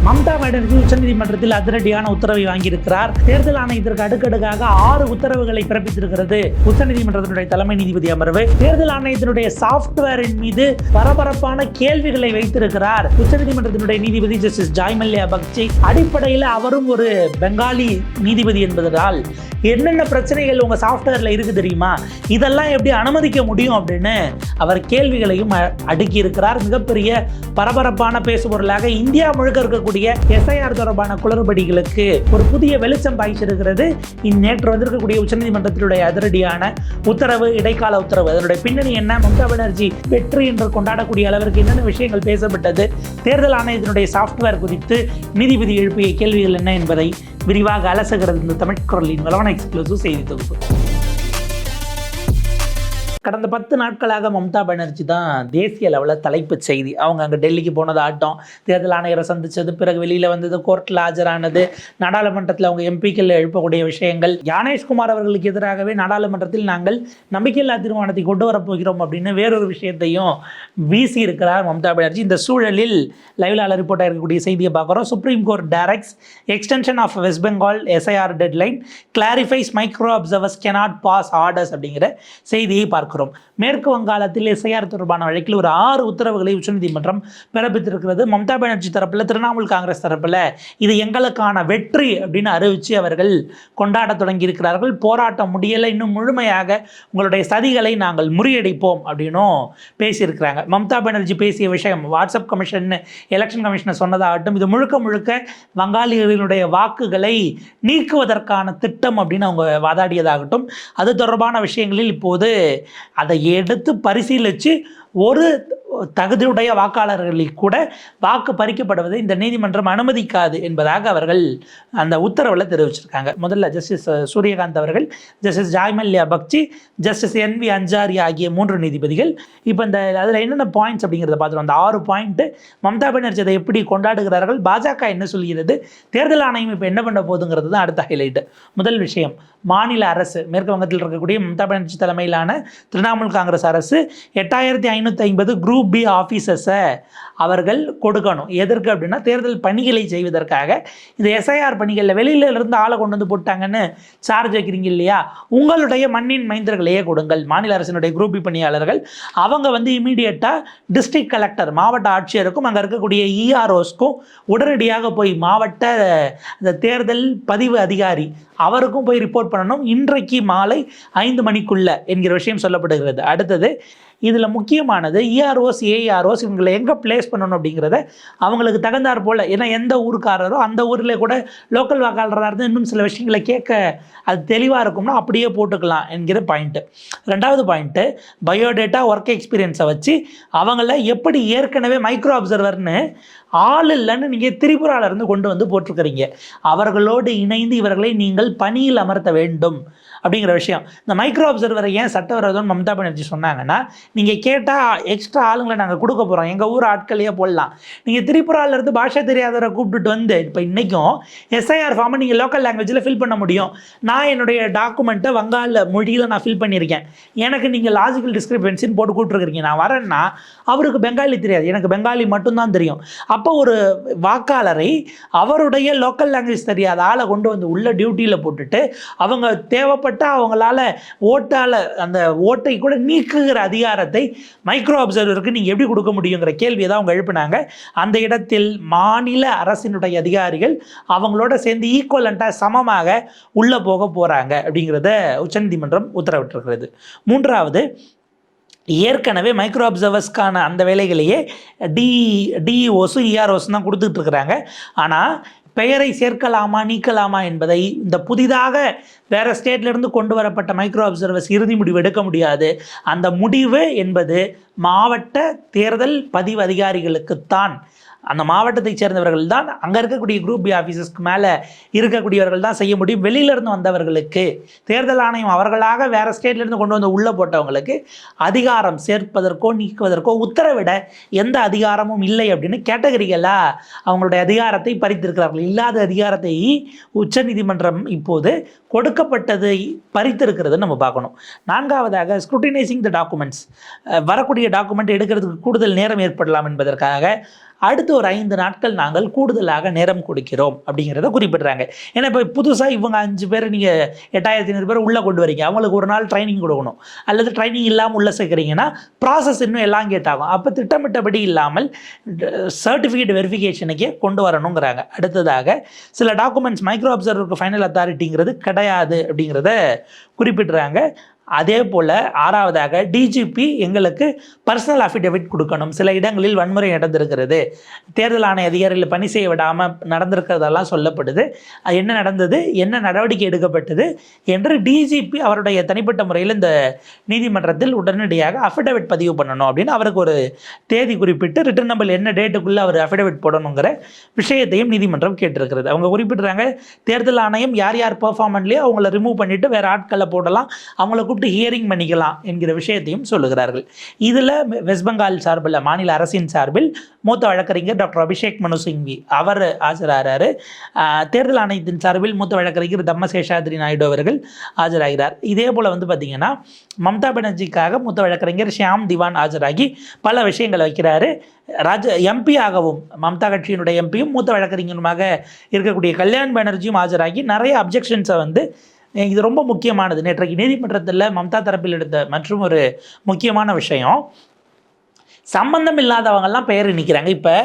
மம்தா பானர்ஜி உச்சநீதிமன்றத்தில் அதிரடியான உத்தரவை வாங்கியிருக்கிறார். தேர்தல் ஆணையத்திற்கு அடுக்கடுக்காக 6 உத்தரவுகளை பிறப்பித்திருக்கிறது உச்சநீதிமன்றத்தினுடைய தலைமை நீதிபதி அமர்வு. தேர்தல் ஆணையத்தினுடைய சாப்ட்வேரின் மீது பரபரப்பான கேள்விகளை வைத்திருக்கிறார் உச்சநீதிமன்றத்தினுடைய நீதிபதி ஜஸ்டிஸ் ஜாய் மல்யா பக்சி. அடிப்படையில் அவரும் ஒரு பெங்காலி நீதிபதி என்பதால் என்னென்ன பிரச்சனைகள் உங்க சாப்ட்வேர்ல இருக்கு தெரியுமா, இதெல்லாம் எப்படி அனுமதிக்க முடியும் அப்படின்னு அவர் கேள்விகளையும் அடுக்கி இருக்கிறார். மிகப்பெரிய பரபரப்பான பேசுபொருளாக இந்தியா முழுக்க இருக்கக்கூடிய எஸ்ஐஆர் தொடர்பான குளறுபடிகளுக்கு ஒரு புதிய வெளிச்சம் பாய்ச்சிருக்கிறது. நேற்று வந்திருக்கக்கூடிய உச்சநீதிமன்றத்தினுடைய அதிரடியான உத்தரவு, இடைக்கால உத்தரவு, அதனுடைய பின்னணி என்ன, மம்தா பானர்ஜி வெற்றி என்று கொண்டாடக்கூடிய அளவிற்கு என்னென்ன விஷயங்கள் பேசப்பட்டது, தேர்தல் ஆணையத்தினுடைய சாப்ட்வேர் குறித்து நீதிபதி எழுப்பிய கேள்விகள் என்ன என்பதை விரிவாக அலசுகிறது இந்த தமிழ் குரலின் வளவன எக்ஸ்க்ளூசிவ் செய்தி தொகுப்பு. கடந்த 10 நாட்களாக மம்தா பானர்ஜி தான் தேசிய லெவலில் தலைப்பு செய்தி. அவங்க அங்கே டெல்லிக்கு போனது ஆட்டம், தேர்தல் ஆணையரை சந்தித்தது, பிறகு வெளியில் வந்தது, கோர்ட்டில் ஆஜரானது, நாடாளுமன்றத்தில் அவங்க எம்பிக்கள் எழுப்பக்கூடிய விஷயங்கள். ஞானேஷ்குமார் அவர்களுக்கு எதிராகவே நாடாளுமன்றத்தில் நாங்கள் நம்பிக்கையில்லா தீர்மானத்தை கொண்டு வரப்போகிறோம் அப்படின்னு வேறொரு விஷயத்தையும் வீசி இருக்கிறார் மம்தா பானர்ஜி. இந்த சூழலில் லைவ்ல ரிப்போர்ட்டாக இருக்கக்கூடிய செய்தியை பார்க்குறோம். Supreme court directs extension of West Bengal SIR deadline, clarifies micro observers cannot pass orders அப்படிங்கிற செய்தியை பார்க்கிறோம். மேற்கு வங்காளத்தில் எஸ்ஐஆர் தொடர்பான வழக்கில் ஒரு 6 உத்தரவுகளை உச்சநீதிமன்றம் பிறப்பித்திருக்கிறது. மம்தா பானர்ஜி தரப்பில், திரிணாமுல் காங்கிரஸ் தரப்பில் இது எங்களுக்கான வெற்றி அப்படின்னு அறிவித்து அவர்கள் கொண்டாட தொடங்கி இருக்கிறார்கள். போராட்டம் முடியலை, இன்னும் முழுமையாக உங்களுடைய சதிகளை நாங்கள் முறியடிப்போம் அப்படின்னும் பேசியிருக்கிறாங்க. மம்தா பானர்ஜி பேசிய விஷயம் வாட்ஸ்அப் கமிஷன், எலெக்ஷன் கமிஷனர் சொன்னதாகட்டும், இது முழுக்க முழுக்க வங்காளிகளினுடைய வாக்குகளை நீக்குவதற்கான திட்டம் அப்படின்னு அவங்க வாதாடியதாகட்டும், அது தொடர்பான விஷயங்களில் இப்போது அதை எடுத்து பரிசீலித்து ஒரு தகுதியுடைய வாக்காளர்களில் கூட வாக்கு பறிக்கப்படுவதை இந்த நீதிமன்றம் அனுமதிக்காது என்பதாக அவர்கள் அந்த உத்தரவில் தெரிவிச்சிருக்காங்க. முதல்ல ஜஸ்டிஸ் சூரியகாந்த் அவர்கள், justice Joy Malya Bagchi, justice NV Ansari ஆகிய 3 நீதிபதிகள். இப்போ இந்த அதில் என்னென்ன பாயிண்ட்ஸ் அப்படிங்கிறத பார்த்துருவோம். அந்த 6 பாயிண்ட்டு மம்தா பானர்ஜி அதை எப்படி கொண்டாடுகிறார்கள், பாஜக என்ன சொல்கிறது, தேர்தல் ஆணையம் இப்போ என்ன பண்ண போகுதுங்கிறது தான் அடுத்த ஹைலைட்டு. முதல் விஷயம், மாநில அரசு, மேற்கு வங்கத்தில் இருக்கக்கூடிய மம்தா பானர்ஜி தலைமையிலான திரிணாமுல் காங்கிரஸ் அரசு 8550 குரூப் பி ஆஃபீஸர்ஸை அவர்கள் கொடுக்கணும். எதற்கு அப்படின்னா, தேர்தல் பணிகளை செய்வதற்காக. இந்த எஸ்ஐஆர் பணிகளில் வெளியில இருந்து ஆளை கொண்டு வந்து போட்டாங்கன்னு சார்ஜ் வைக்கிறீங்க இல்லையா, உங்களுடைய மண்ணின் மைந்தர்களையே கொடுங்கள். மாநில அரசினுடைய குரூப் பி பணியாளர்கள் அவங்க வந்து இமீடியட்டாக டிஸ்ட்ரிக்ட் கலெக்டர், மாவட்ட ஆட்சியருக்கும் அங்கே இருக்கக்கூடிய EROஸ்க்கும் உடனடியாக போய் மாவட்ட அந்த தேர்தல் பதிவு அதிகாரி அவருக்கும் போய் ரிப்போர்ட் பண்ணணும், இன்றைக்கு மாலை 5 மணிக்குள்ள என்கிற விஷயம் சொல்லப்படுகிறது. அடுத்தது, இதில் முக்கியமானது EROs, AROs இவங்களை எங்கே பிளேஸ் பண்ணணும் அப்படிங்கிறத அவங்களுக்கு தகுந்தாற் போல், ஏன்னா எந்த ஊருக்காரரோ அந்த ஊரில் கூட லோக்கல் வாக்காளராக இருந்து இன்னும் சில விஷயங்களை கேட்க அது தெளிவாக இருக்கும்னா அப்படியே போட்டுக்கலாம் என்கிற பாயிண்ட்டு. 2வது பாயிண்ட்டு, பயோடேட்டா, ஒர்க் எக்ஸ்பீரியன்ஸை வச்சு அவங்கள எப்படி ஏற்கனவே மைக்ரோ அப்சர்வர்னு ஆள் இல்லைன்னு நீங்கள் திரிபுராவிலிருந்து கொண்டு வந்து போட்டிருக்கிறீங்க, அவர்களோடு இணைந்து இவர்களை நீங்கள் பணியில் அமர்த்த வேண்டும் அப்படிங்கிற விஷயம். இந்த மைக்ரோ அப்சர்வரை ஏன் சட்டவிரோதம் மம்தா பானர்ஜி சொன்னாங்கன்னா, நீங்கள் கேட்டால் எக்ஸ்ட்ரா ஆளுங்களை நாங்கள் கொடுக்க போகிறோம், எங்கள் ஊர் ஆட்களையே போடலாம், நீங்கள் திரிபுராவிலேருந்து பாஷை தெரியாதவரை கூப்பிட்டுட்டு வந்து, இப்போ இன்றைக்கும் எஸ்ஐஆர் ஃபார்மை நீங்கள் லோக்கல் லாங்குவேஜில் ஃபில் பண்ண முடியும். நான் என்னுடைய டாக்குமெண்ட்டை வங்காள மொழியில் நான் ஃபில் பண்ணியிருக்கேன், எனக்கு நீங்கள் லாஜிக்கல் டிஸ்கிரிபன்சின்னு போட்டு கூப்பிட்டுருக்கிறீங்க, நான் வரேன்னா அவருக்கு பெங்காலி தெரியாது, எனக்கு பெங்காலி மட்டும்தான் தெரியும். அப்போ ஒரு வாக்காளரை அவருடைய லோக்கல் லாங்குவேஜ் தெரியாத ஆளை கொண்டு வந்து உள்ள டியூட்டியில் போட்டுட்டு அவங்க தேவைப்பட்ட அவங்களால ஓட்டால அந்த ஓட்டை கூட நீக்குகிற அதிகாரத்தை மைக்ரோ அப்சர்வருக்கு நீங்கள் எப்படி கொடுக்க முடியுங்கிற கேள்வியை தான் அவங்க எழுப்பினாங்க. அந்த இடத்தில் மாநில அரசினுடைய அதிகாரிகள் அவங்களோட சேர்ந்து ஈக்குவலண்ட்டாக சமமாக உள்ளே போக போகிறாங்க அப்படிங்கிறத உச்சநீதிமன்றம் உத்தரவிட்டிருக்கிறது. 3வது, ஏற்கனவே மைக்ரோ அப்சர்வர்ஸ்க்கான அந்த வேலைகளையே DEOஸும் EROஸும் தான் கொடுத்துட்ருக்குறாங்க. ஆனால் பெயரை சேர்க்கலாமா நீக்கலாமா என்பதை இந்த புதிதாக வேறு ஸ்டேட்லேருந்து கொண்டு வரப்பட்ட மைக்ரோ அப்சர்வர்ஸ் இறுதி முடிவு எடுக்க முடியாது. அந்த முடிவு என்பது மாவட்ட தேர்தல் பதிவு அதிகாரிகளுக்குத்தான். அந்த மாவட்டத்தை சேர்ந்தவர்கள் தான், அங்கே இருக்கக்கூடிய குரூப் பி ஆஃபீஸஸ்க்கு மேலே இருக்கக்கூடியவர்கள் தான் செய்ய முடியும். வெளியிலேருந்து வந்தவர்களுக்கு தேர்தல் ஆணையம் அவர்களாக வேறு ஸ்டேட்லேருந்து கொண்டு வந்து உள்ளே போட்டவங்களுக்கு அதிகாரம் சேர்ப்பதற்கோ நீக்குவதற்கோ உத்தரவிட எந்த அதிகாரமும் இல்லை அப்படின்னு கேட்டகரிகளாக அவங்களுடைய அதிகாரத்தை பறித்திருக்கிறார்கள். இல்லாத அதிகாரத்தை உச்சநீதிமன்றம் இப்போது கொடுக்கப்பட்டதை பறித்திருக்கிறதுன்னு நம்ம பார்க்கணும். 4வதாக, ஸ்க்ரூட்டினைசிங் த டாக்குமெண்ட்ஸ், வரக்கூடிய டாக்குமெண்ட் எடுக்கிறதுக்கு கூடுதல் நேரம் ஏற்படலாம் என்பதற்காக அடுத்து ஒரு 5 நாட்கள் நாங்கள் கூடுதலாக நேரம் கொடுக்கிறோம் அப்படிங்கிறத குறிப்பிட்றாங்க. ஏன்னா இப்போ புதுசாக இவங்க 5 பேர் நீங்கள் 8500 பேர் உள்ளே கொண்டு வரீங்க, அவங்களுக்கு ஒரு நாள் ட்ரைனிங் கொடுக்கணும், அல்லது ட்ரைனிங் இல்லாமல் உள்ளே சேர்க்குறீங்கன்னா ப்ராசஸ் இன்னும் எலாங்கேட் ஆகும். அப்போ திட்டமிட்டபடி இல்லாமல் சர்டிஃபிகேட் வெரிஃபிகேஷனுக்கே கொண்டு வரணுங்கிறாங்க. அடுத்ததாக சில டாக்குமெண்ட்ஸ் மைக்ரோ அப்சர்வருக்கு ஃபைனல் அத்தாரிட்டிங்கிறது கிடையாது அப்படிங்கிறத குறிப்பிட்றாங்க. அதே போல் 6வதாக டிஜிபி எங்களுக்கு பர்சனல் அஃபிடவிட் கொடுக்கணும். சில இடங்களில் வன்முறை நடந்திருக்கிறது, தேர்தல் ஆணைய அதிகாரிகள் பணி செய்ய விடாமல் நடந்திருக்கிறதெல்லாம் சொல்லப்படுது, என்ன நடந்தது, என்ன நடவடிக்கை எடுக்கப்பட்டது என்று டிஜிபி அவருடைய தனிப்பட்ட முறையில் இந்த நீதிமன்றத்தில் உடனடியாக அஃபிடவிட் பதிவு பண்ணணும் அப்படின்னு அவருக்கு ஒரு தேதி குறிப்பிட்டு ரிட்டன் நம்பர் என்ன டேட்டுக்குள்ளே அவர் அஃபிடவிட் போடணுங்கிற விஷயத்தையும் நீதிமன்றம் கேட்டிருக்கிறது. அவங்க குறிப்பிட்றாங்க, தேர்தல் ஆணையம் யார் யார் பெர்ஃபார்மன்ஸ்லேயே அவங்கள ரிமூவ் பண்ணிவிட்டு வேறு ஆட்களை போடலாம், அவங்கள கூப்பிட்டு ஹியரிங் பண்ணிக்கலாம் என்கிற விஷயத்தையும் சொல்லுகிறார்கள். இதில் வெஸ்ட் பெங்கால் சார்பில், மாநில அரசின் சார்பில் மூத்த வழக்கறிஞர் டாக்டர் அபிஷேக் மனு சிங்வி அவர் ஆஜராகிறார். தேர்தல் ஆணையத்தின் சார்பில் மூத்த வழக்கறிஞர் தம்ம சேஷாத்ரி நாயுடு அவர்கள் ஆஜராகிறார். இதே போல் மம்தா பானர்ஜிக்காக மூத்த வழக்கறிஞர் ஷியாம் திவான் ஆஜராகி பல விஷயங்களை வைக்கிறாரு. எம்பி ஆகவும் மம்தா கட்சியினுடைய எம்பியும் மூத்த வழக்கறிஞருமாக இருக்கக்கூடிய கல்யாண் பானர்ஜியும் ஆஜராகி நிறைய அப்ஜெக்ஷன்ஸை இது ரொம்ப முக்கியமானது. நேற்றைக்கு நீதிமன்றத்தில் மம்தா தரப்பில் எடுத்த மற்றும் ஒரு முக்கியமான விஷயம், சம்பந்தம் இல்லாதவங்கெல்லாம் பெயர் நிற்கிறாங்க. இப்போ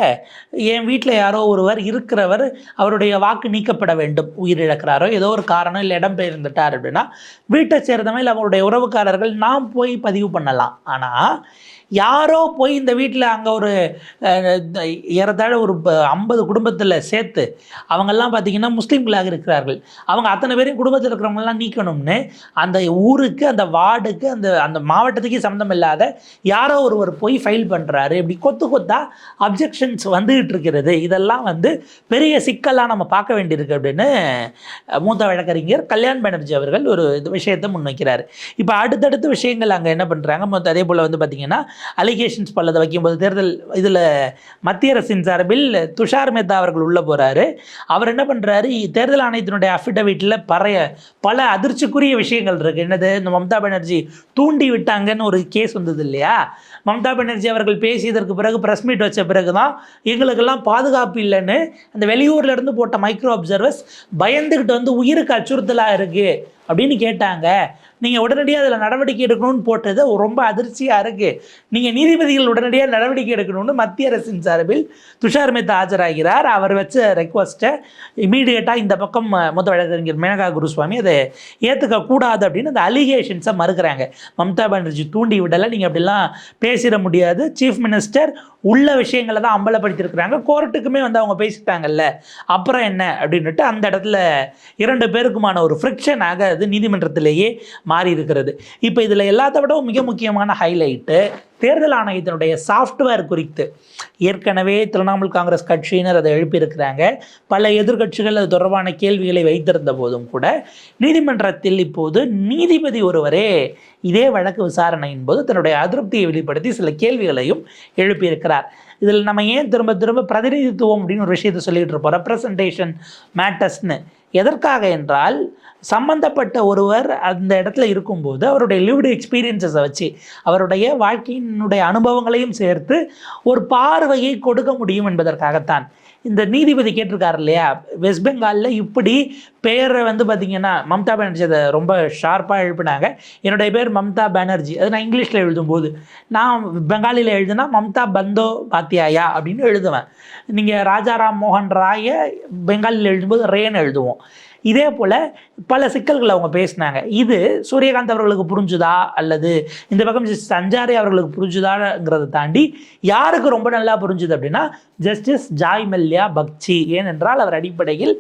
என் வீட்டில் யாரோ ஒருவர் இருக்கிறவர் அவருடைய வாக்கு நீக்கப்பட வேண்டும், உயிரிழக்கிறாரோ ஏதோ ஒரு காரணம், இல்லை இடம் பெயர்ந்துட்டார் அப்படின்னா வீட்டை சேர்ந்தவங்க இல்லை அவருடைய உறவுக்காரர்கள் நாம் போய் பதிவு பண்ணலாம். ஆனால் யாரோ போய் இந்த வீட்டில் அங்கே ஒரு ஏறத்தாழ ஒரு 50 குடும்பத்தில் சேர்த்து அவங்கெல்லாம் பார்த்திங்கன்னா முஸ்லீம்களாக இருக்கிறார்கள், அவங்க அத்தனை பேரையும் குடும்பத்தில் இருக்கிறவங்கெல்லாம் நீக்கணும்னு அந்த ஊருக்கு, அந்த வார்டுக்கு, அந்த மாவட்டத்துக்கே சம்மந்தம் இல்லாத யாரோ ஒருவர் போய் ஃபைல் பண்ணுறாரு. இப்படி கொத்தா அப்ஜெக்ஷன்ஸ் வந்துகிட்டு இருக்கிறது. இதெல்லாம் பெரிய சிக்கலாக நம்ம பார்க்க வேண்டியிருக்கு அப்படின்னு மூத்த வழக்கறிஞர் கல்யாண் பானர்ஜி அவர்கள் ஒரு விஷயத்தை முன்வைக்கிறார். இப்போ அடுத்தடுத்த விஷயங்கள் அங்கே என்ன பண்ணுறாங்க, அதே போல் பார்த்திங்கன்னா அலிகேஷன்ஸ் பல்லதை வைக்கும்போது தேர்தல் இதில் மத்திய அரசின் சார்பில் துஷார் மேத்தா அவர்கள் உள்ளே போகிறாரு. அவர் என்ன பண்ணுறாரு, தேர்தல் ஆணையத்தினுடைய அஃபிடவிட்டில் பல அதிர்ச்சிக்குரிய விஷயங்கள் இருக்குது. என்னது, இந்த மம்தா பானர்ஜி தூண்டி விட்டாங்கன்னு ஒரு கேஸ் வந்தது இல்லையா, மம்தா பானர்ஜி அவர்கள் பேசியதற்கு பிறகு ப்ரெஸ் மீட் வச்ச பிறகு தான் எங்களுக்கெல்லாம் பாதுகாப்பு இல்லைன்னு அந்த வெளியூர்லேருந்து போட்ட மைக்ரோ அப்சர்வர்ஸ் பயந்துக்கிட்டு உயிருக்கு அச்சுறுத்தலாக இருக்குது அப்படின்னு கேட்டாங்க. நீங்கள் உடனடியாக அதில் நடவடிக்கை எடுக்கணும்னு போட்டது ரொம்ப அதிர்ச்சியாக இருக்குது. நீங்கள் நீதிபதிகள் உடனடியாக நடவடிக்கை எடுக்கணும்னு மத்திய அரசின் சார்பில் துஷார் மேத்தா ஆஜராகிறார். அவர் வச்ச ரெக்வஸ்ட்டை இமீடியட்டாக இந்த பக்கம் மூத்த வழக்கறிஞர் மேனகா குருசுவாமி அதை ஏற்றுக்கக்கூடாது அப்படின்னு அந்த அலிகேஷன்ஸை மறுக்கிறாங்க. மம்தா பானர்ஜி தூண்டி விடலை, நீங்கள் அப்படிலாம் பேசிட முடியாது, சீஃப் மினிஸ்டர் உள்ள விஷயங்களை தான் அம்பலப்படுத்தியிருக்கிறாங்க, கோர்ட்டுக்குமே அவங்க பேசிட்டாங்கல்ல, அப்புறம் என்ன அப்படின்ட்டு அந்த இடத்துல 2 பேருக்குமான ஒரு ஃப்ரிக்ஷனாக அது நீதிமன்றத்திலேயே மாறி இருக்கிறது. இப்போ இதில் எல்லாத்த விடவும் மிக முக்கியமான ஹைலைட்டு தேர்தல் ஆணையத்தினுடைய சாஃப்ட்வேர் குறித்து ஏற்கனவே திரிணாமுல் காங்கிரஸ் கட்சியினர் அதை எழுப்பியிருக்கிறாங்க. பல எதிர்கட்சிகள் அது தொடர்பான கேள்விகளை வைத்திருந்த போதும் கூட நீதிமன்றத்தில் இப்போது நீதிபதி ஒருவரே இதே வழக்கு விசாரணையின் போது தன்னுடைய அதிருப்தியை வெளிப்படுத்தி சில கேள்விகளையும் எழுப்பியிருக்கிறார். இதில் நம்ம ஏன் திரும்ப திரும்ப பிரதிநிதித்துவம் அப்படின்னு ஒரு விஷயத்தை சொல்லிகிட்டு இருப்போம், ரெப்ரசன்டேஷன் மேட்டர்ஸ்னு. எதற்காக என்றால், சம்பந்தப்பட்ட ஒருவர் அந்த இடத்துல இருக்கும்போது அவருடைய லிவ்டு எக்ஸ்பீரியன்ஸஸை வச்சு அவருடைய வாழ்க்கையினுடைய அனுபவங்களையும் சேர்த்து ஒரு பார்வையை கொடுக்க முடியும் என்பதற்காகத்தான். இந்த நீதிபதி கேட்டிருக்காரு இல்லையா, வெஸ்ட் பெங்காலில் இப்படி பேரை பார்த்திங்கன்னா மம்தா பானர்ஜி அதை ரொம்ப ஷார்ப்பாக எழுப்பினாங்க. என்னுடைய பேர் மம்தா பானர்ஜி, அது நான் இங்கிலீஷில் எழுதும்போது நான் பெங்காலியில் எழுதுனா மம்தா பந்தோ பாத்தியாயா அப்படின்னு எழுதுவேன். நீங்கள் ராஜாராம் மோகன் ராயை பெங்காலியில் எழுதும்போது ரேன்னு எழுதுவோம். இதே போல் பல சிக்கல்கள் அவங்க பேசினாங்க. இது சூரியகாந்த் அவர்களுக்கு புரிஞ்சுதா அல்லது இந்த பக்கம் சஞ்சாரி அவர்களுக்கு புரிஞ்சுதாங்கிறத தாண்டி யாருக்கு ரொம்ப நல்லா புரிஞ்சுது அப்படின்னா ஜஸ்டிஸ் ஜாய் மல்யா பக்சி. ஏனென்றால் அவர் அடிப்படையில்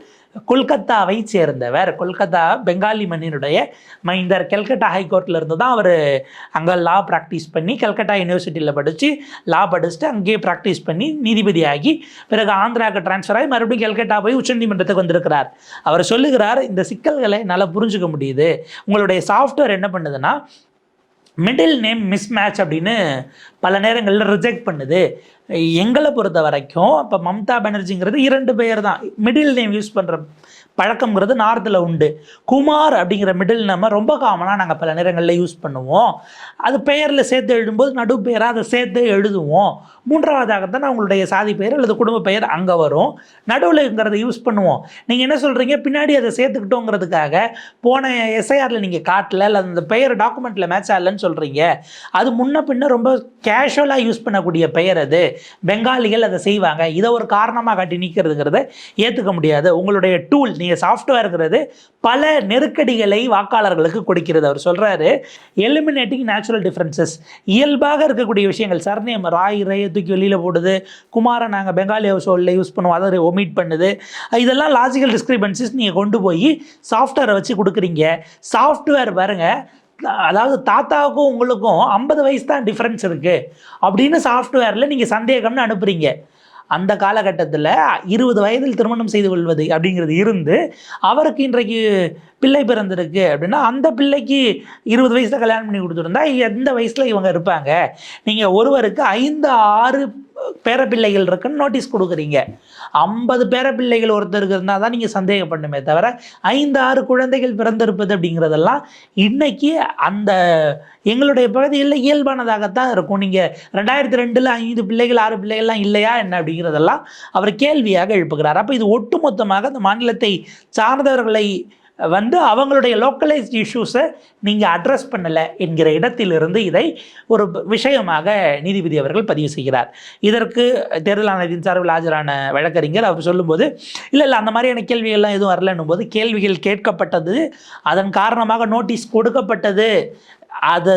கொல்கத்தாவை சேர்ந்தவர், கொல்கத்தா பெங்காலி மண்ணினுடைய மைந்தர். கல்கட்டா ஹைகோர்ட்டில் இருந்து தான் அவர் அங்கே லா ப்ராக்டிஸ் பண்ணி கல்கட்டா யூனிவர்சிட்டியில் லா படிச்சுட்டு அங்கேயே ப்ராக்டிஸ் பண்ணி நீதிபதி ஆகி பிறகு ஆந்திராவுக்கு ட்ரான்ஸ்ஃபர் ஆகி மறுபடியும் கல்கட்டா போய் உச்சநீதிமன்றத்துக்கு வந்திருக்கிறார். அவர் சொல்லுகிறார், இந்த சிக்கல்களை நல்லா புரிஞ்சுக்க முடியுது, உங்களுடைய சாஃப்ட்வேர் என்ன பண்ணுதுன்னா மிடில் நேம் மிஸ்மேட்ச் அப்படின்னு பல நேரங்களில் ரிஜெக்ட் பண்ணுது. எங்களை பொறுத்த வரைக்கும் இப்போ மம்தா பானர்ஜிங்கிறது 2 பேர் தான், மிடில் நேம் யூஸ் பண்ணுற பழக்கம்ங்கிறது நார்த்தில் உண்டு. குமார் அப்படிங்கிற மிடில் நம்ம ரொம்ப காமனாக நாங்கள் பல நேரங்களில் யூஸ் பண்ணுவோம். அது பெயரில் சேர்த்து எழுதும்போது நடு பெயராக அதை சேர்த்து எழுதுவோம். மூன்றாவதாகத்தான் அவங்களுடைய சாதி பெயர் அல்லது குடும்ப பெயர் அங்கே வரும். நடுவில்ங்கிறத யூஸ் பண்ணுவோம். நீங்கள் என்ன சொல்கிறீங்க, பின்னாடி அதை சேர்த்துக்கிட்டோங்கிறதுக்காக போன எஸ்ஐஆரில் நீங்கள் காட்டல அல்லது அந்த பெயர் டாக்குமெண்ட்டில் மேட்ச் ஆகலன்னு சொல்கிறீங்க. அது முன்ன பின்ன ரொம்ப கேஷுவலாக யூஸ் பண்ணக்கூடிய பெயர். அது பெங்காலிகள் அதை செய்வாங்க. இதை ஒரு காரணமாக காட்டி நிற்கிறதுங்கிறத ஏற்றுக்க முடியாது. உங்களுடைய டூல் நீங்கள் சாஃப்ட்வேர்ங்கிறது பல நெருக்கடிகளை வாக்காளர்களுக்கு கொடுக்கிறது. அவர் சொல்கிறாரு, எலிமினேட்டிங் நேச்சுரல் டிஃப்ரென்சஸ், இயல்பாக இருக்கக்கூடிய விஷயங்கள். சர்நேம் ராய் ரேயை தூக்கி வெளியில் போடுது, குமாரை நாங்கள் பெங்காலி ஹவுஸ் ஹோல்டில் யூஸ் பண்ணுவோம், அதை ஒமிட் பண்ணுது. இதெல்லாம் லாஜிக்கல் டிஸ்கிரிபன்சிஸ் நீங்கள் கொண்டு போய் சாஃப்ட்வேரை வச்சு கொடுக்குறீங்க. சாஃப்ட்வேர் பாருங்கள், அதாவது தாத்தாவுக்கும் உங்களுக்கும் 50 வயசு தான் டிஃப்ரென்ஸ் இருக்குது அப்படின்னு சாஃப்ட்வேரில் நீங்கள் சந்தேகம்னு அனுப்புகிறீங்க. அந்த காலகட்டத்தில் 20 வயதில் திருமணம் செய்து கொள்வது அப்படிங்கிறது இருந்து அவருக்கு இன்றைக்கு பிள்ளை பிறந்திருக்கு அப்படின்னா அந்த பிள்ளைக்கு 20 வயசில் கல்யாணம் பண்ணி கொடுத்துருந்தா எந்த வயசில் இவங்க இருப்பாங்க? நீங்கள் ஒருவருக்கு 5-6 பேரப்பிள்ளைகள் இருக்குன்னு நோட்டீஸ் கொடுக்குறீங்க. 50 பேரப்பிள்ளைகள் ஒருத்தருக்கு இருந்தால் தான் நீங்கள் சந்தேகப்படணுமே தவிர 5-6 குழந்தைகள் பிறந்திருப்பது அப்படிங்கிறதெல்லாம் இன்றைக்கி அந்த எங்களுடைய பகுதியில் இயல்பானதாகத்தான் இருக்கும். நீங்கள் 2002 5 பிள்ளைகள் 6 பிள்ளைகள்லாம் இல்லையா என்ன அப்படிங்கிறதெல்லாம் அவர் கேள்வியாக எழுப்புகிறார். அப்போ இது ஒட்டுமொத்தமாக அந்த மாநிலத்தை சார்ந்தவர்களை அவங்களுடைய லோக்கலைஸ்ட் இஷ்யூஸை நீங்கள் அட்ரஸ் பண்ணலை என்கிற இடத்திலிருந்து இதை ஒரு விஷயமாக நீதிபதி அவர்கள் பதிவு செய்கிறார். இதற்கு தேர்தல் ஆணையத்தின் சார்பில் ஆஜரான வழக்கறிஞர் அவர் சொல்லும்போது, இல்லை அந்த மாதிரியான கேள்விகள்லாம் எதுவும் வரலன்னும் போது, கேள்விகள் கேட்கப்பட்டது, அதன் காரணமாக நோட்டீஸ் கொடுக்கப்பட்டது, அதை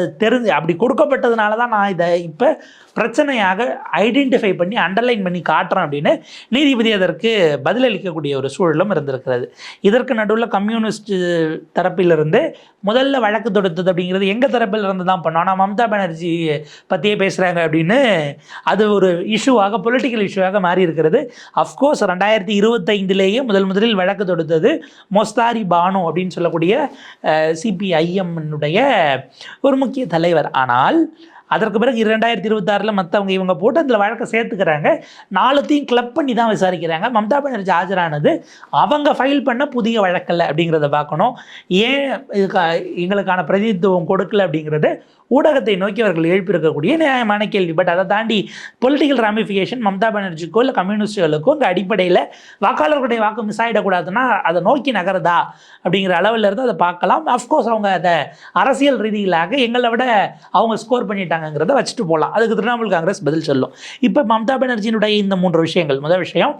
அப்படி கொடுக்கப்பட்டதுனால தான் நான் இதை இப்போ பிரச்சனையாக ஐடென்டிஃபை பண்ணி அண்டர்லைன் பண்ணி காட்டுறேன் அப்படின்னு நீதிபதி அதற்கு பதிலளிக்கக்கூடிய ஒரு சூழலும் இருந்திருக்கிறது. இதற்கு நடுவில் கம்யூனிஸ்ட் தரப்பிலிருந்து முதல்ல வழக்கு தொடுத்தது அப்படிங்கிறது எங்கள் தரப்பில் இருந்து தான் பண்ணோம். ஆனால் மம்தா பானர்ஜி பற்றியே பேசுகிறாங்க அப்படின்னு அது ஒரு இஷ்யூவாக, பொலிட்டிக்கல் இஷ்யூவாக மாறி இருக்கிறது. அஃப்கோர்ஸ் 2025 முதலில் வழக்கு தொடுத்தது மொஸ்தாரி பானு அப்படின்னு சொல்லக்கூடிய சிபிஐஎம்னுடைய ஒரு முக்கிய தலைவர். ஆனால் அதற்கு பிறகு 2026 மற்றவங்க இவங்க போட்டு அதில் வழக்கை சேர்த்துக்கிறாங்க. 4த்தையும் கிளப் பண்ணி தான் விசாரிக்கிறாங்க. மம்தா பானர்ஜி ஆஜரானது அவங்க ஃபைல் பண்ண புதிய வழக்கல்ல அப்படிங்கிறத பார்க்கணும். ஏன் இதுக்கு எங்களுக்கான பிரதிநிதித்துவம் கொடுக்கல அப்படிங்கிறது ஊடகத்தை நோக்கி அவர்கள் எழுப்பியிருக்கக்கூடிய நியாயமான கேள்வி. பட் அதை தாண்டி பொலிட்டிக்கல் ராமிஃபிகேஷன் மம்தா பானர்ஜிக்கோ இல்லை கம்யூனிஸ்டுகளுக்கோ இந்த அடிப்படையில் வாக்காளர்களுடைய வாக்கு மிஸ் ஆகிடக்கூடாதுன்னா அதை நோக்கி நகருதா அப்படிங்கிற அளவில் இருந்து அதை பார்க்கலாம். அஃப்கோர்ஸ் அவங்க அதை அரசியல் ரீதியிலாக எங்களை விட அவங்க ஸ்கோர் பண்ணிட்டாங்கிறத வச்சுட்டு போகலாம். அதுக்கு திரிணாமுல் காங்கிரஸ் பதில் சொல்லும். இப்போ மம்தா பானர்ஜியினுடைய இந்த 3 விஷயங்கள். முதல் விஷயம்,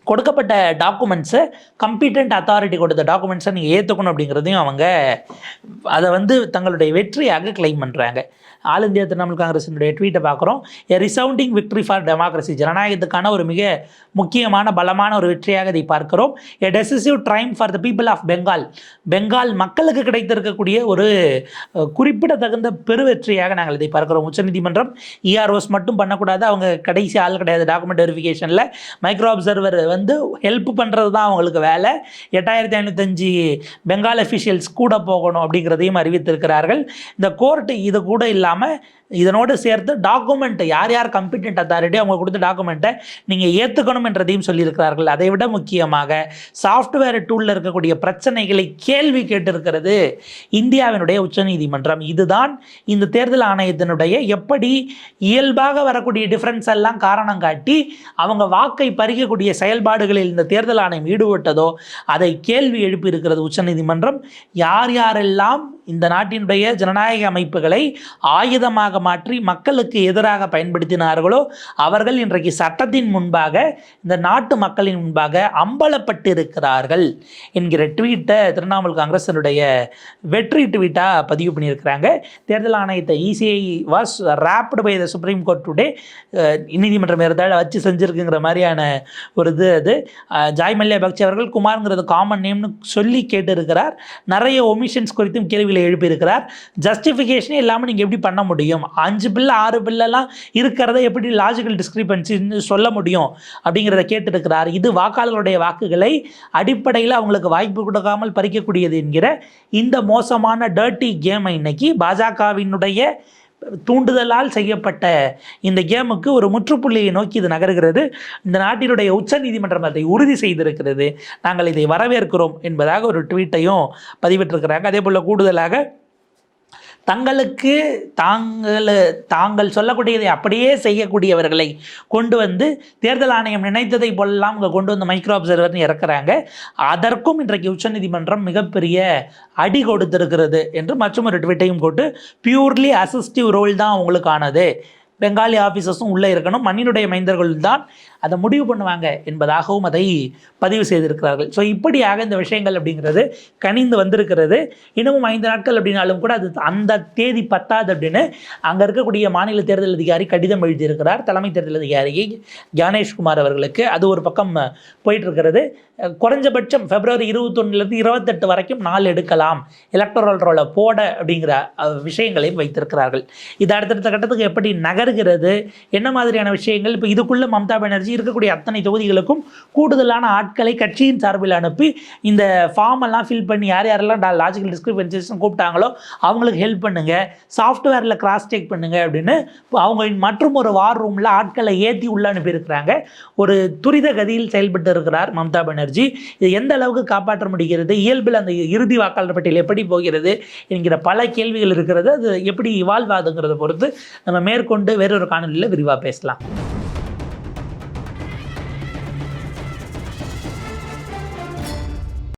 கொடுக்கப்பட்ட டாக்குமெண்ட்ஸை கம்பீட்டன்ட் அத்தாரிட்டி கொடுத்த டாக்குமெண்ட்ஸை நீங்கள் ஏற்றுக்கணும் அப்படிங்கிறதையும் அவங்க அதை தங்களுடைய வெற்றியாக கிளைம் பண்ணுறாங்க. ஆல் இந்தியா திரிணாமுல் காங்கிரஸினுடைய ட்வீட்டை பார்க்குறோம். A resounding victory for democracy, ஜனநாயகத்துக்கான ஒரு மிக முக்கியமான பலமான ஒரு வெற்றியாக இதை பார்க்கிறோம். A decisive triumph for the people of Bengal, Bengal மக்களுக்கு கிடைத்திருக்கக்கூடிய ஒரு குறிப்பிடத்தகுந்த பெருவெற்றியாக நாங்கள் இதை பார்க்கிறோம். உச்சநீதிமன்றம் இஆர்ஓஸ் மட்டும் பண்ணக்கூடாது, அவங்க கடைசி ஆள் கிடையாது. டாக்குமெண்ட் வெரிஃபிகேஷனில் மைக்ரோ அப்சர்வர் ஹெல்ப் பண்ணுறது தான் அவங்களுக்கு வேலை. 8505 பெங்கால் அஃபிஷியல்ஸ் கூட போகணும் அப்படிங்கிறதையும் அறிவித்திருக்கிறார்கள். இந்த கோர்ட்டு இது கூட இல்லாமல் இதனோடு சேர்த்து டாக்குமெண்ட் யார் யார் கம்பீட்டன்ட் அத்தாரிட்டி அவங்க கொடுத்த டாக்குமெண்ட்டை நீங்கள் ஏற்றுக்கணும் என்றதையும் சொல்லியிருக்கிறார்கள். அதை விட முக்கியமாக சாஃப்ட்வேர் டூலில் இருக்கக்கூடிய பிரச்சனைகளை கேள்வி கேட்டிருக்கிறது இந்தியாவினுடைய உச்சநீதிமன்றம். இதுதான் இந்த தேர்தல் ஆணையத்தினுடைய எப்படி இயல்பாக வரக்கூடிய டிஃப்ரென்ஸ் எல்லாம் காரணம் காட்டி அவங்க வாக்கை பறிக்கக்கூடிய செயல்பாடுகளில் இந்த தேர்தல் ஆணையம் ஈடுபட்டதோ அதை கேள்வி எழுப்பி இருக்கிறது உச்சநீதிமன்றம். யார் யாரெல்லாம் இந்த நாட்டினுடைய ஜனநாயக அமைப்புகளை ஆயுதமாக மாற்றி மக்களுக்கு எதிராக பயன்படுத்தினார்களோ அவர்கள் இன்றைக்கு சட்டத்தின் முன்பாக, இந்த நாட்டு மக்களின் முன்பாக அம்பலப்பட்டு இருக்கிறார்கள் என்கிற ட்வீட்டை திரிணாமுல் காங்கிரஸினுடைய வெற்றி ட்வீட்டாக பதிவு பண்ணியிருக்கிறாங்க. தேர்தல் ஆணையத்தை ECI was rapped by the Supreme Court today, நீதிமன்றம் இருந்தால் வச்சு செஞ்சுருக்குங்கிற மாதிரியான ஒரு அது ஜாய் மல்யா பக்சி அவர்கள் குமார்ங்கிறது காமன் நேம்னு சொல்லி கேட்டிருக்கிறார். நிறைய ஒமிஷன்ஸ் குறித்தும் கேள்விகளை எழுப்பியிருக்கிறார். ஜஸ்டிஃபிகேஷனே இல்லாமல் நீங்கள் எப்படி பண்ண முடியும்? 5 பிள்ளை 6 பிள்ளைலாம் இருக்கிறத எப்படி லாஜிக்கல் டிஸ்கிரிபன்சின்னு சொல்ல முடியும் அப்படிங்கிறத கேட்டிருக்கிறார். இது வாக்காளர்களுடைய வாக்குகளை அடிப்படையில் அவங்களுக்கு வாய்ப்பு கொடுக்காமல் பறிக்கக்கூடியது என்கிற இந்த மோசமான டர்ட்டி கேமை இன்னைக்கு பாஜகவினுடைய தூண்டுதலால் செய்யப்பட்ட இந்த கேமுக்கு ஒரு முற்றுப்புள்ளியை நோக்கி இது நகர்கிறது. இந்த நாட்டினுடைய உச்ச நீதிமன்றம் அதை உறுதி செய்திருக்கிறது. நாங்கள் இதை வரவேற்கிறோம் என்பதாக ஒரு ட்வீட்டையும் பதிவிட்டிருக்கிறாங்க. அதே போல் கூடுதலாக தங்களுக்கு தாங்கள் சொல்லக்கூடியதை அப்படியே செய்யக்கூடியவர்களை கொண்டு வந்து தேர்தல் ஆணையம் நினைத்ததை போலலாம் இங்கே கொண்டு வந்து மைக்ரோ அப்சர்வர்னு இறக்குறாங்க. அதற்கும் இன்றைக்கு உச்சநீதிமன்றம் மிகப்பெரிய அடி கொடுத்திருக்கிறது என்று மற்றும் ஒரு ட்வீட்டையும் போட்டு, பியூர்லி அசிஸ்டிவ் ரோல் தான் உங்களுக்கானது, பெங்காலி ஆஃபீஸர்ஸும் உள்ளே இருக்கணும், மண்ணினுடைய மைந்தர்கள் தான் அதை முடிவு பண்ணுவாங்க என்பதாகவும் அதை பதிவு செய்திருக்கிறார்கள். ஸோ இப்படியாக இந்த விஷயங்கள் அப்படிங்கிறது கனிந்து வந்திருக்கிறது. இன்னமும் 5 நாட்கள் அப்படின்னாலும் கூட அது அந்த தேதி பத்தாது அப்படின்னு அங்கே இருக்கக்கூடிய மாநில தேர்தல் அதிகாரி கடிதம் எழுதியிருக்கிறார் தலைமை தேர்தல் அதிகாரி ஞானேஷ்குமார் அவர்களுக்கு. அது ஒரு பக்கம் போயிட்டுருக்கிறது. குறைஞ்சபட்சம் February 21 28 வரைக்கும் நாள் எடுக்கலாம் எலக்டோரல் ரோலை போட அப்படிங்கிற விஷயங்களையும் வைத்திருக்கிறார்கள். இது அடுத்தடுத்த கட்டத்துக்கு எப்படி நகர்கிறது, என்ன மாதிரியான விஷயங்கள், இப்போ இதுக்குள்ளே மம்தா பானர்ஜி இருக்கக்கூடிய அத்தனை தொகுதிகளுக்கும் கூடுதலான ஆட்களை கட்சியின் சார்பில் அனுப்பி இந்த ஃபார்ம் எல்லாம் ஃபில் பண்ணி யார் யாரெல்லாம் லாஜிக்கல் டிஸ்கிரிபன்சிஸ் கூப்பிட்டாங்களோ அவங்களுக்கு ஹெல்ப் பண்ணுங்க, சாஃப்ட்வேரில் கிராஸ் செக் பண்ணுங்க அப்படின்னு அவங்க மற்றும் ஒரு வார் ரூமில் ஆட்களை ஏற்றி உள்ள அனுப்பியிருக்கிறாங்க. ஒரு துரித கதியில் செயல்பட்டு இருக்கிறார் மம்தா பானர்ஜி. இது எந்த அளவுக்கு காப்பாற்ற முடிகிறது, இயல்பில் அந்த இறுதி வாக்காளர் பட்டியல் எப்படி போகிறது என்கிற பல கேள்விகள் இருக்கிறது. அது எப்படி இவால்வ் ஆகுதுங்கிறத பொறுத்து நம்ம மேற்கொண்டு வேறொரு காணொலியில் விரிவாக பேசலாம்.